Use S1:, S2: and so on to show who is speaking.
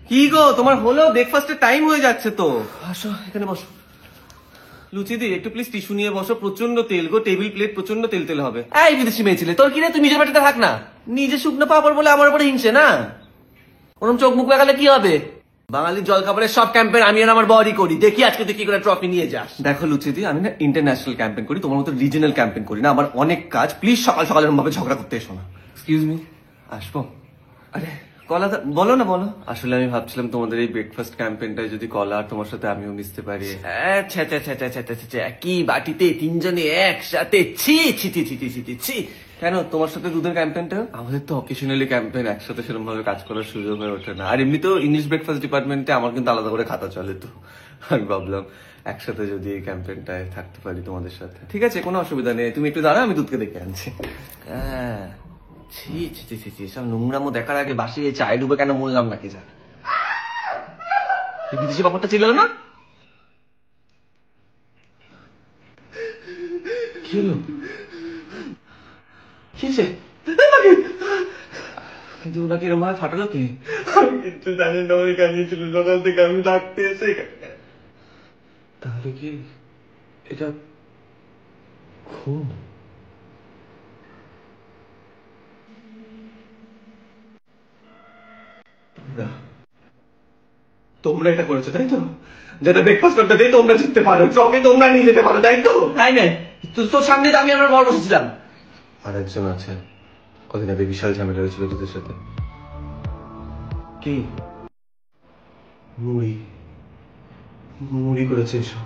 S1: কি গো তোমার হলো? ব্রেকফাস্টের টাইম হয়ে যাচ্ছে তো। আসো এখানে বসো। লুচিদি একটু প্লিজ টিস্যু নিয়ে বসো, প্রচন্ড তেল গো, টেবিল প্লেট প্রচন্ড তেল তেল হবে। এই বিদেশি মেয়ে ছিলে, তোর কি রে? তুই নিজের বাড়িতে থাক না, নিজে শুকনো পাপড় বলে আমার উপরে হিংসে না। ওরম চোখ মুখ লাগালে কি হবে? বাঙালির জল খাবারের সব ক্যাম্পেন আমি আর আমার বডি করি, দেখি আজকে তুই কি করে ট্রফি নিয়ে যাস। দেখো লুচিদি, আমি না ইন্টারন্যাশনাল ক্যাম্পেন করি, তোমার মতো রিজনাল ক্যাম্পেন করি না। আমার অনেক কাজ, প্লিজ সকাল সকাল এরকম ভাবে ঝগড়া করতে এসো না। এক্সকিউজ মি, আসবো? আরে কলা বলো না, বলো। আসলে আমি ভাবছিলাম তোমাদের এই ব্রেকফাস্ট ক্যাম্পেনটায় যদি কলা আর তোমার সাথে আমিও মিশতে পারি। আচ্ছা আচ্ছা আচ্ছা আচ্ছা আচ্ছা, কি বাটিতে তিনজনে একসাথে, ছি ছি ছি ছি ছি ছি ছি। কেন তোমার সাথে দুধের ক্যাম্পেনটা? আমাদের তো অকেশনালি ক্যাম্পেন, একসাথে সেরকম ভাবে কাজ করার সুযোগ হয়ে ওঠে না। আর এমনিতেও ইংলিশ ব্রেকফাস্ট ডিপার্টমেন্টে আমার কিন্তু আলাদা করে খাতা চলে, তো আমি ভাবলাম একসাথে যদি এই ক্যাম্পেনটায় থাকতে পারি তোমাদের সাথে। ঠিক আছে, কোনো অসুবিধা নেই, তুমি একটু দাঁড়া, আমি দুধকে দেখে আনছি। হ্যাঁ, ছি ছি ছি ছি ছি, সব নোংরামো দেখার আগে বাসি এই চায়ে ডুবে কেন মরলাম নাকি যা। এই বিদেশি ব্যাপারটা ছিল না। কি হলো? কি হয়েছে? কিন্তু ওনাকে এরকম ভাবে ফাটালো কি? আমি কিন্তু জানি না, ওই কানিয়েছিল সকাল থেকে আমি ডাকতে এসে। তাহলে কি এটা খুন? তোমরা এটা করেছো তাই তো? যেটা ব্রেকফাস্ট করতে দিয়ে তোমরা জিততে পারো, ট্রফি তোমরা নিয়ে যেতে পারো, তাই তো? তাই না? তোর সামনে তো আমি আমার বড় বসেছিলাম। আর একজন আছে, কদিন আগে বিশাল ঝামেলা হয়েছিল তোদের সাথে। কি? মুড়ি মুড়ি করেছে এসব।